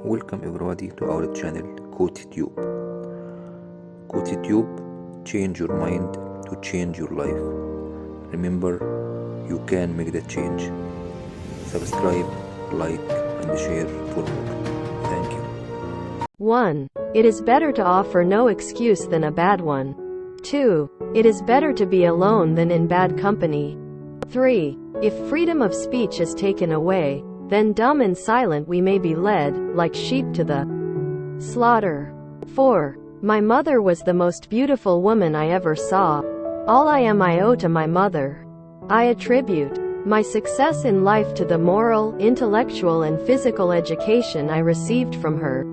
Welcome everybody to our channel CodeTube. CodeTube, change your mind to change your life. Remember, you can make the change. Subscribe, like and share for more. Thank you. 1. It is better to offer no excuse than a bad one. 2. It is better to be alone than in bad company. 3. If freedom of speech is taken away, then dumb and silent we may be led, like sheep to the slaughter. 4. My mother was the most beautiful woman I ever saw. All I am I owe to my mother. I attribute my success in life to the moral, intellectual and physical education I received from her.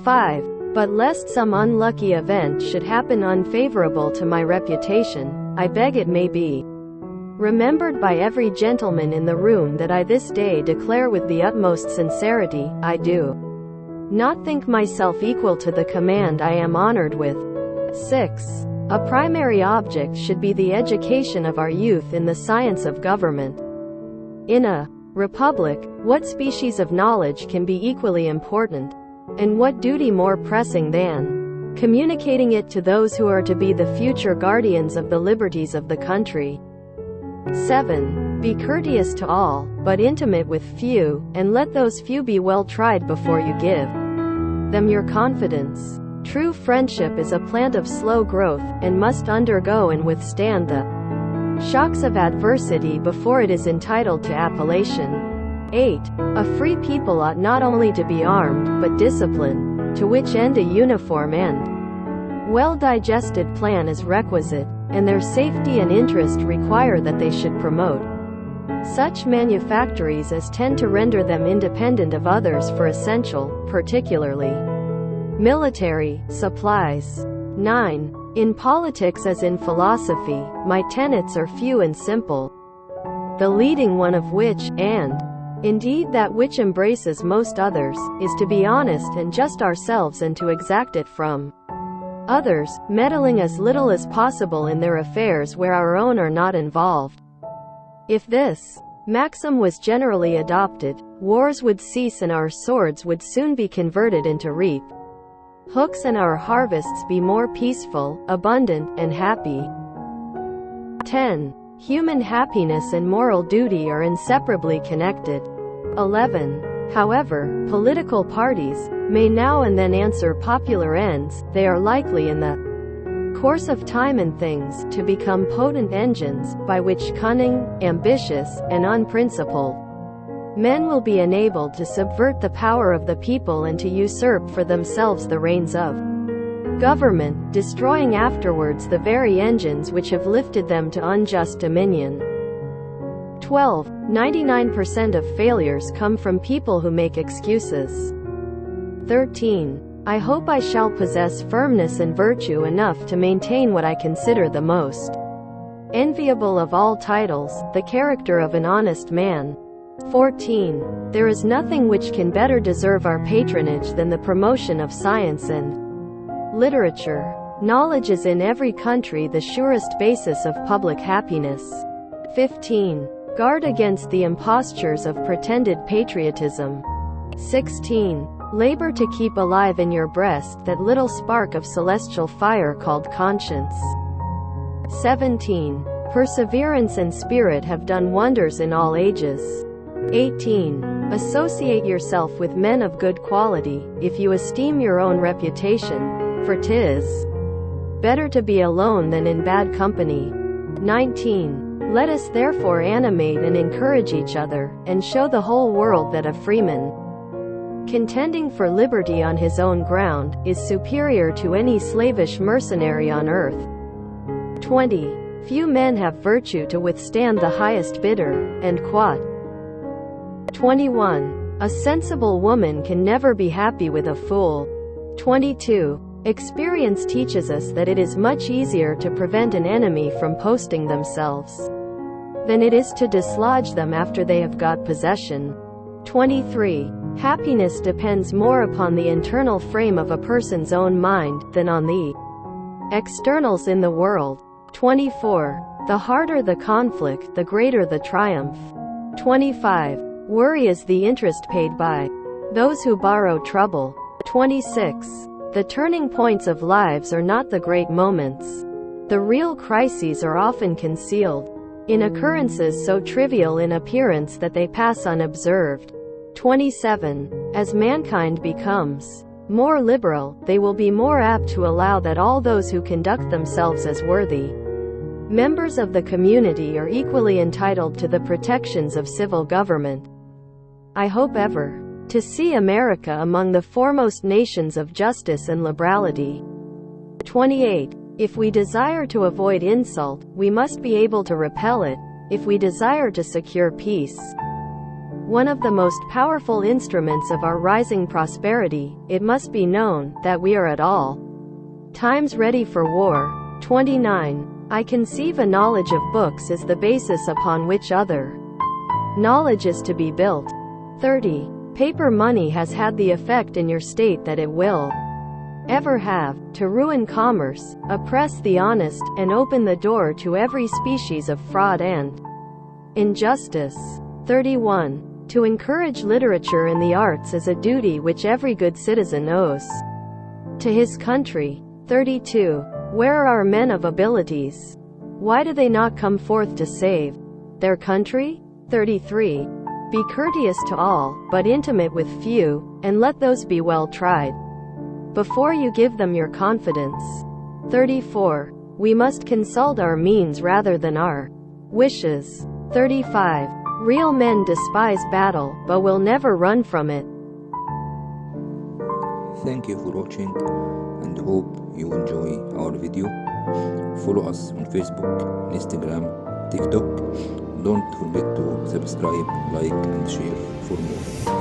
5. But lest some unlucky event should happen unfavorable to my reputation, I beg it may be remembered by every gentleman in the room that I this day declare with the utmost sincerity, I do not think myself equal to the command I am honored with. 6. A primary object should be the education of our youth in the science of government. In a republic, what species of knowledge can be equally important, and what duty more pressing than communicating it to those who are to be the future guardians of the liberties of the country? 7. Be courteous to all, but intimate with few, and let those few be well tried before you give them your confidence. True friendship is a plant of slow growth, and must undergo and withstand the shocks of adversity before it is entitled to appellation. 8. A free people ought not only to be armed, but disciplined, to which end a uniform and well-digested plan is requisite, and their safety and interest require that they should promote such manufactories as tend to render them independent of others for essential, particularly military, supplies. 9. In politics as in philosophy, my tenets are few and simple, the leading one of which, and indeed that which embraces most others, is to be honest and just ourselves and to exact it from others, meddling as little as possible in their affairs where our own are not involved. If this maxim was generally adopted, wars would cease and our swords would soon be converted into reap hooks and our harvests be more peaceful, abundant, and happy. 10. Human happiness and moral duty are inseparably connected. 11. However, political parties may now and then answer popular ends, they are likely in the course of time and things to become potent engines, by which cunning, ambitious, and unprincipled men will be enabled to subvert the power of the people and to usurp for themselves the reins of government, destroying afterwards the very engines which have lifted them to unjust dominion. 12. 99% of failures come from people who make excuses. 13. I hope I shall possess firmness and virtue enough to maintain what I consider the most enviable of all titles, the character of an honest man. 14. There is nothing which can better deserve our patronage than the promotion of science and literature. Knowledge is in every country the surest basis of public happiness. 15. Guard against the impostures of pretended patriotism. 16. Labor to keep alive in your breast that little spark of celestial fire called conscience. 17. Perseverance and spirit have done wonders in all ages. 18. Associate yourself with men of good quality, if you esteem your own reputation, for 'tis better to be alone than in bad company. 19. Let us therefore animate and encourage each other, and show the whole world that a freeman contending for liberty on his own ground is superior to any slavish mercenary on earth. 20. Few men have virtue to withstand the highest bidder, and quot. 21. A sensible woman can never be happy with a fool. 22. Experience teaches us that it is much easier to prevent an enemy from posting themselves than it is to dislodge them after they have got possession. 23. Happiness depends more upon the internal frame of a person's own mind than on the externals in the world. 24. The harder the conflict, the greater the triumph. 25. Worry is the interest paid by those who borrow trouble. 26. The turning points of lives are not the great moments. The real crises are often concealed in occurrences so trivial in appearance that they pass unobserved. 27. As mankind becomes more liberal, they will be more apt to allow that all those who conduct themselves as worthy members of the community are equally entitled to the protections of civil government. I hope ever to see America among the foremost nations of justice and liberality. 28. If we desire to avoid insult, we must be able to repel it, if we desire to secure peace. One of the most powerful instruments of our rising prosperity, it must be known that we are at all times ready for war. 29. I conceive a knowledge of books as the basis upon which other knowledge is to be built. 30. Paper money has had the effect in your state that it will ever have, to ruin commerce, oppress the honest, and open the door to every species of fraud and injustice. 31. To encourage literature and the arts is a duty which every good citizen owes to his country. 32. Where are our men of abilities? Why do they not come forth to save their country? 33. Be courteous to all, but intimate with few, and let those be well tried before you give them your confidence. 34. We must consult our means rather than our wishes. 35. Real men despise battle, but will never run from it. Thank you for watching and hope you enjoy our video. Follow us on Facebook, Instagram, TikTok. Don't forget to subscribe, like and share for more.